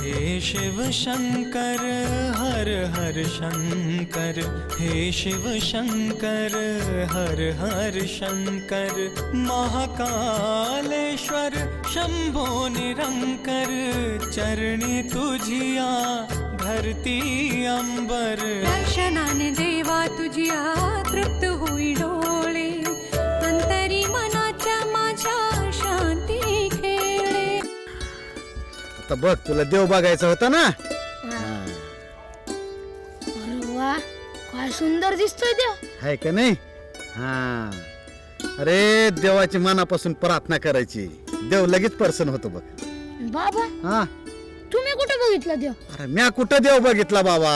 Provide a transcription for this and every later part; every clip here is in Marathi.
हे शिव शंकर हर हर शंकर, हे शिव शंकर हर हर शंकर, महाकालेश्वर शंभो निरंकर, चरणी तुझिया धरती अंबर, दर्शनाने देवा तुझिया तृप्त होई डोळे, अंतरी मनाच्या माझ्या शांती खेळे. आता बघ तुला देव बघायचा होता ना. अरे वा, काय सुंदर दिसतोय देव. आहे का नाही? हा, अरे देवाची मनापासून प्रार्थना करायची, देव लगेच प्रसन्न होतो बघ. बाबा हा, तुम्ही कुठे बघितला देव? अरे म्या कुठं देव बघितला बाबा,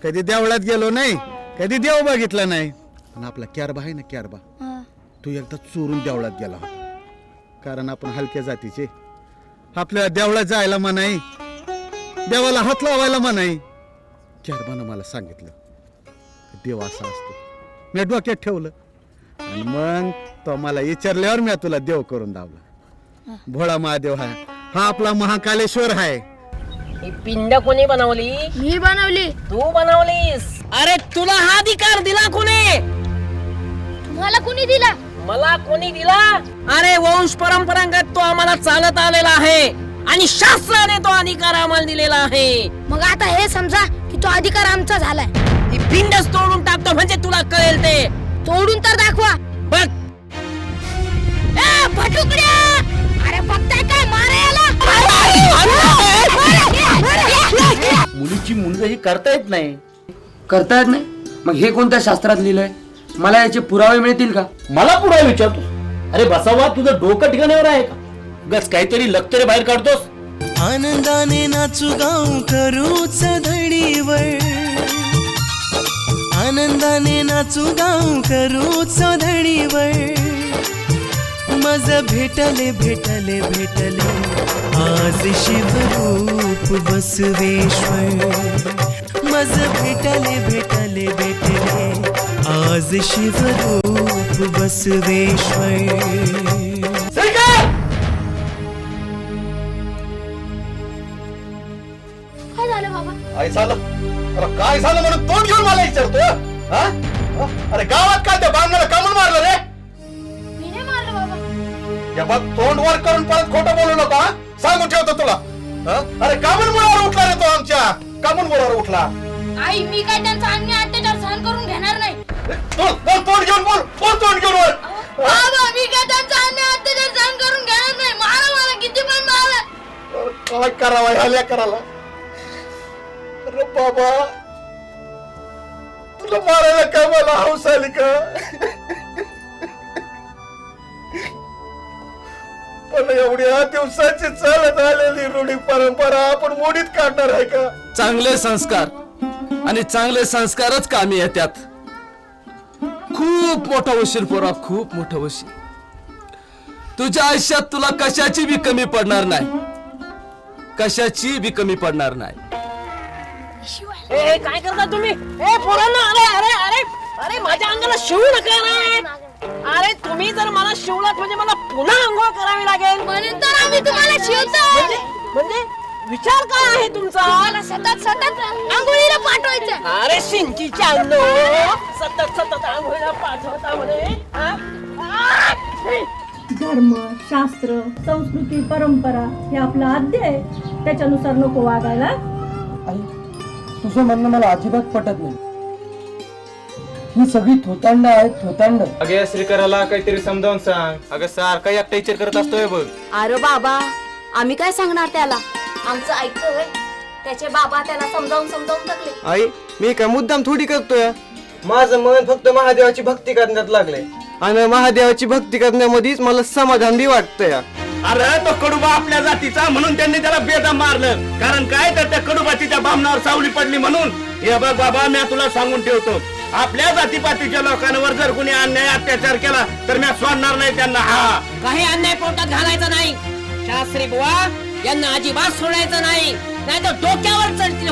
कधी देवळात गेलो नाही, कधी देव बघितला नाही. पण आपला क्यारबा आहे ना, क्यारबा, हा. तू एकदा चोरून देवळात गेला होता. कारण आपण हलक्या जातीचे, आपल्या देवळात जायला मनाई, देवाला हात लावायला मनाई. क्यारबानं मला सांगितलं देव असा असतो, मी डोक्यात ठेवलं आणि मग तो मला विचारल्यावर मी तुला देव करून दावला. भोळा महादेव हा आपला महाकालेश्वर आहे. ही पिंड कोणी बनवली? मी बनवली. तू बनवलीस? अरे तुला हा अधिकार दिला कोणी? तुम्हाला कुणी दिला? मला कोणी दिला? अरे वंश परंपरागत तो आम्हाला चालत आलेला आहे आणि शास्त्राने तो अधिकार आम्हाला दिलेला आहे. मग आता हे समजा की तो अधिकार आमचा झालाय. ही पिंडच तोडून टाकतो म्हणजे तुला कळेल ते. तोडून तर दाखवा. बघ. ए भटुकड्या, अरे बघताय काय मारायला? मुलीची मुंज ही करता येत नाही. करता येत नाही? मग हे कोणत्या शास्त्रात लिहिलंय? मला याचे पुरावे मिळतील का? मला पुरावे विचारतो? अरे बसावा, तुझं डोकं ठिकाणावर आहे का? गस काहीतरी लक्तरे बाहेर काढतोस. आनंदाने नाचू गाऊ करूच धडीवर, आनंदाने नाचू गाऊ करूच धडीवर, मज भेटले भेटले भेटले आज शिवरूप बसवेश्वर, मज भेटले भेटले भेटले आज शिवरूप बसवेश्वर. काय झालं बाबा? काय झालं? अरे काय झालं म्हणून तोंड घेऊन मला विचारतो? हा? अरे गावात काय त्या बांगला कामून मारलं रे? मी नाही मारलं बाबा. या बघ, तोंड वर करून परत खोटं बोलू नका, सांगून ठेवतो तुला. अरे कामून मुळावर उठला रे तो, आमच्या कामून मुळावर उठला. आई, मी काय त्यांचा अन्याय अत्याचार सहन करून घेणार नाही. तोंड घेऊन बोल, तोंड घेऊन बोल. बाबा, मी काय त्यांचा अन्याय अत्याचार सहन करून घेणार नाही. मला किती पण मारा. काय करावा ह्या करायला? अरे बाबा, तुला मारायला काय मला हौस आली का? पण एवढ्या दिवसाची चालत आलेली रूढी परंपरा आपण मोडीत काढणार आहे का? चांगले संस्कार आणि चांगले संस्कारच कामी येतात. खूप मोठा उशीर पोरा, खूप मोठा उशीर. तुझ्या आयुष्यात तुला कशाची बी कमी पडणार नाही, कशाची बी कमी पडणार नाही. ए काय करता तुम्ही? ए पोरांनो, अरे अरे अरे अरे माझ्या अंगाला शिवू नका रे. अरे तुम्ही जर मला शिवलात म्हणजे मला पुन्हा अंघोळ करावी लागेल. म्हणून तर आम्ही तुम्हाला शिवतो. म्हणजे विचार काय आहे तुमचा? मला सतत आंघोळीला पाठवायचं. अरे शिंकीच्या अंगो सतत आंघोळीला पाठवता म्हणे. धर्म, शास्त्र, संस्कृती, परंपरा हे आपलं आद्य आहे, त्याच्यानुसार नको वागायला. आई, तुझं म्हणणं मला अजिबात पटत नाही. ही सगळी थोतांड आहेत, थोतांड. अगे श्रीकराला काहीतरी समजावून सांग. अगं सारखा एकटा विचार करत असतोय बघ. अरे बाबा, आम्ही काय सांगणार त्याला? आमचं ऐकतोय. त्याचे बाबा त्याला समजावून टाकले. आई, मी काय मुद्दाम थोडी करतोय. माझं मन फक्त महादेवाची भक्ती करण्यात लागलंय आणि महादेवाची भक्ती करण्यामध्येच मला समाधान बी वाटतंय. अरे तो कडुबा आपल्या जातीचा म्हणून त्यांनी त्याला बेदम मारलं. कारण काय तर त्या कडुबाची त्या बामणावर सावली पडली म्हणून. हे बघ बाबा, मी तुला सांगून ठेवतो, आपल्या जातीपातीच्या लोकांवर जर कोणी अन्याय अत्याचार केला तर मी सोडणार नाही त्यांना. हा, काही अन्याय पोटात घालायचा नाही. शास्त्री बुवा यांना अजिबात सोडायचं नाही, नाही तर डोक्यावर चढतील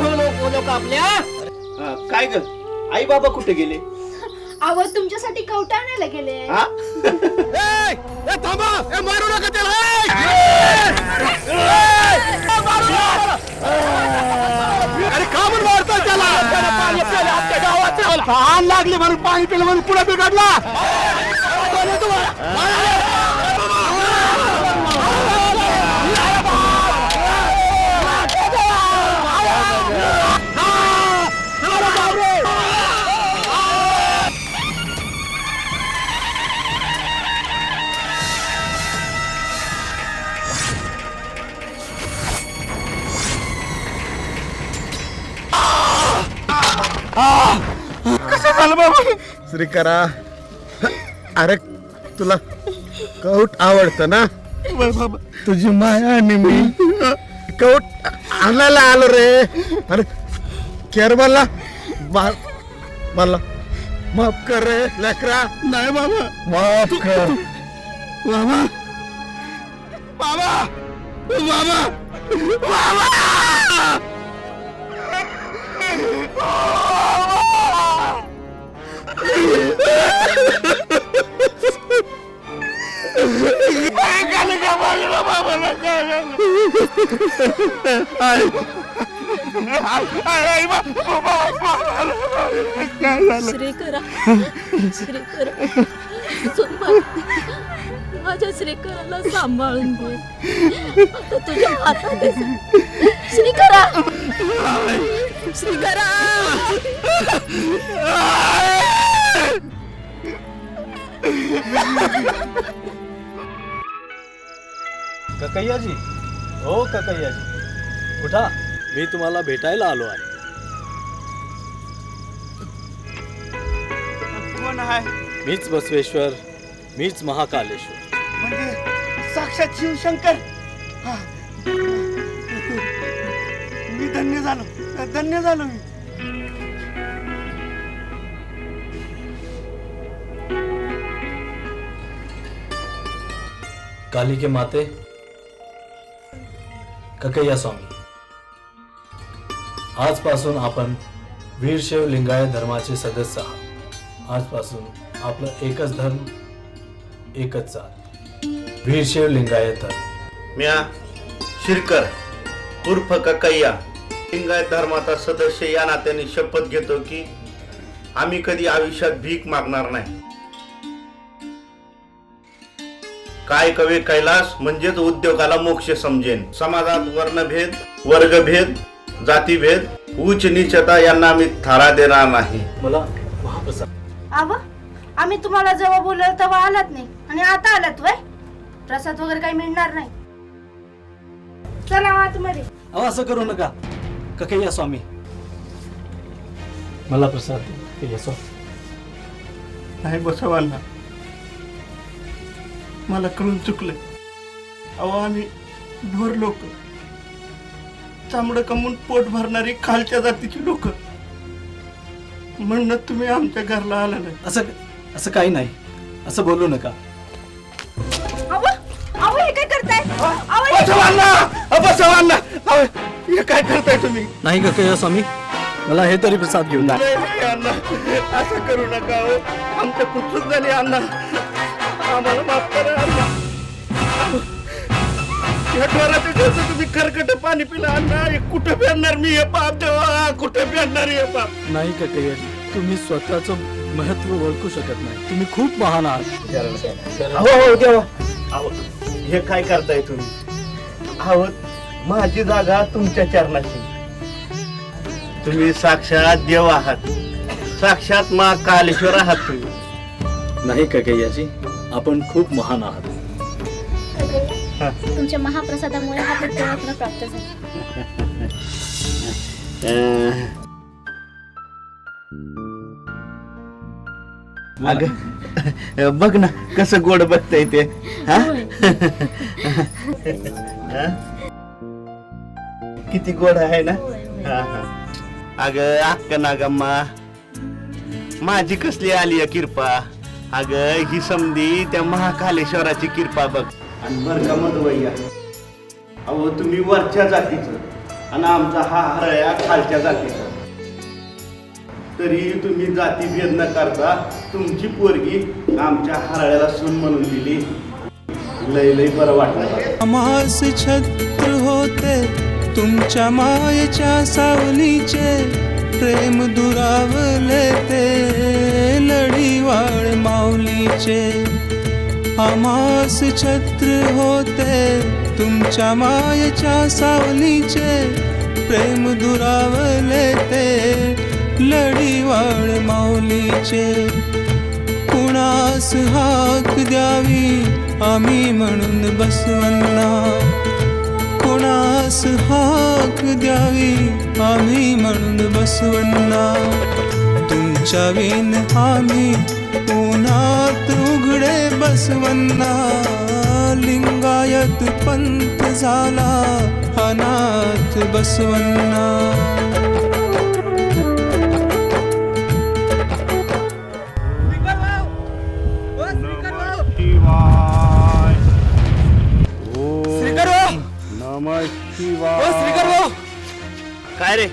लोक आपल्या. काय ग, आई बाबा कुठे गेले? अहो, तुमच्यासाठी कवटा आणायला गेले. थांबा, मारू नका त्याला. अरे का म्हणून मारता त्याला तहान लागली म्हणून पाणी पिलं म्हणून पुढे बिघडला कसं झालं बाबा श्रीकरा अरे तुला कौट आवडतं ना तुझी माया आणि मी कौट आणायला आलो रे अरे केर मला माफ कर रे लेकरा नाही बाबा माफ कर बाबा बाबा बाबा बाबा श्रीकरा श्रीकरा माझ्या श्रीकराला सांभाळून घे आता तुझ्या हातात आहे. श्रीकरा श्रीकरा ककैयाजी हो ककैयाजी उठा मी तुम्हाला भेटायला आलो आहे. कोण आहे मीच बसवेश्वर मीच महाकालेश्वर. म्हणजे साक्षात शिवशंकर हा. मी धन्य झालो मी. कालिके माते ककैया स्वामी आजपासून आपण वीरशैव लिंगायत धर्माचे सदस्य आहात. आजपासून आपलं एकच धर्म एकच जात वीरशैव लिंगायत धर्म. म्या शिरकर उर्फ ककैया लिंगायत धर्माचा सदस्य या नात्याने शपथ घेतो की आम्ही कधी आयुष्यात भीक मागणार नाही. काय कवे कैलास म्हणजेच उद्योगाला मोक्ष समजेन. समाजात वर्णभेद वर्गभेद जातीभेद उच्च नीचता यांना आम्ही थारा देणार नाही. मला महाप्रसाद आव आम्ही तुम्हाला जेव्हा बोललो तेव्हा आलात नाही आणि आता आलात वय. प्रसाद वगैरे काही मिळणार नाही. चला आतमध्ये. अहो असं करू नका ककैया स्वामी. मला प्रसाद ककैया स्वामी. नाही बसवांना मला कळून चुकलंय. अहो आम्ही ढोर लोक चामडं कमवून पोट भरणारी खालच्या जातीची लोक म्हणून तुम्ही आमच्या घरला आला नाही. असं काही नाही असं बोलू नका. अहो हे काय करताय. बसवांना हे काय करताय तुम्ही. नाही ककैया स्वामी मला हे तरी प्रसाद घेऊन द्या. अण्णा असं करू नका. हो आमच्या कुचूक झाली अण्णा. आम्हाला माफ करा अण्णा. या ढोराच्या दिवसात तुम्ही खरकट पाणी पिलं अण्णा. हे कुठे फेडणार मी हे पाप देवा. कुठे फेडणार हे पाप. नाही ककैयाजी तुम्ही स्वतःचं महत्व ओळखू शकत नाही. तुम्ही खूप महान आहात. हो देवा. अहो हे काय करताय तुम्ही. अहो माझी जागा तुमच्या चरणाची. तुम्ही साक्षात देव आहात. साक्षात मा कालेश्वर आहात तुम्ही. नाही ककैयाजी आपण खूप महान आहात. तुमच्या महाप्रसादामुळे हा पुत्ररत्न प्राप्त झाला. अगं बघ ना कसं गोड बघताय ते. हा? हा? किती गोड आहे ना. हा हा. अगं अक्का नागम्मा माझी कसली आली कृपा. अगं ही समधी त्या महाकालेश्वराची कृपा बघ. आणि बर का मधुवैया अहो तुम्ही वरच्या जातीचं आणि आमचा हा हरळ्या खालच्या जातीचा. तरी तुम्ही जातीभेद न करता तुमची पोरगी आमच्या हरळ्याला सून म्हणून दिली. लय लय बरं वाटलं. आम्हास छत्र होते तुमच्या मायेच्या सावलीचे प्रेम दुरावले ते लढीवाळ माऊलीचे आमास छत्र होते तुमच्या मायेच्या सावलीचे प्रेम दुरावले ते लढीवाळ माऊलीचे कुणास हाक द्यावी आम्ही म्हणून बसवन्ना कुणास हाक द्यावी आम्ही म्हणून बसवन्ना तुमच्या विन आम्ही उन्हात उघडे बसवन्ना लिंगायत पंथ झाला अनाथ बसवन्ना काय रे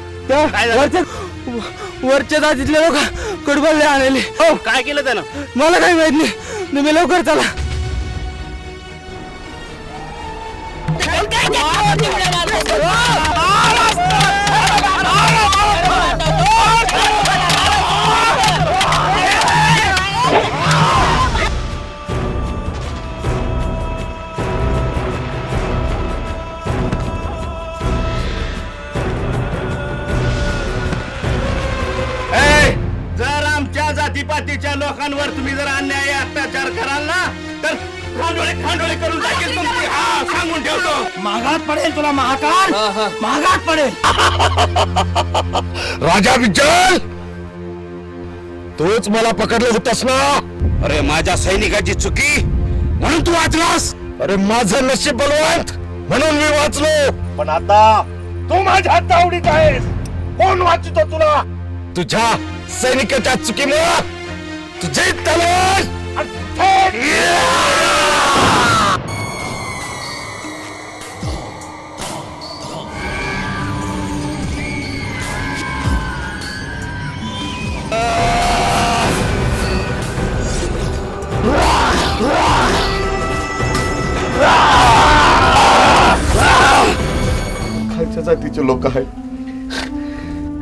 वरच्या जातीतले लोक कडबडले आणले हो काय केलं त्यानं मला काही माहित नाही तुम्ही लवकर चला जर आमच्या जातीपातीच्या लोकांवर तुम्ही जर अन्याय अत्याचार कराल ना तर खांडोळे करून टाकेल तुमची हा सांगून ठेवतो महागात पडेल तुला महाकाल महागात पडेल राजा विठ्ठल तोच मला पकडलं होतस ना अरे माझ्या सैनिकाची चुकी म्हणून तू वाचलास अरे माझं नशीब बलवंत म्हणून मी वाचलो पण आता तू माझ्या हातावडीत आहेस कोण वाचतो तुला तुझ्या सैनिकाच्या चुकीमुळे तुझे तलवार खालच्या जातीचे लोक आहेत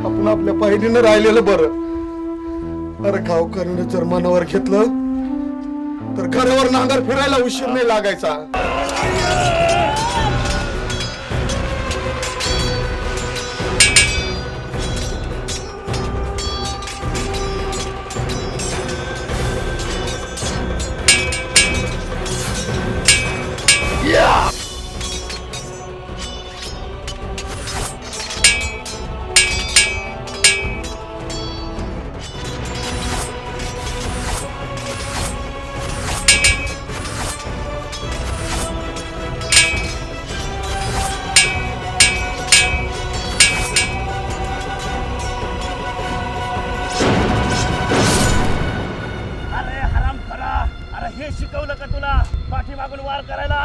आपण आपल्या पायरीनं राहिलेलं बरं अरे गावकऱ्यानं जर मनावर घेतलं तर घरावर नांगर फिरायला उशीर नाही लागायचा अरे हराम खरा अरे हे शिकवलं का तुला पाठीमागून वार करायला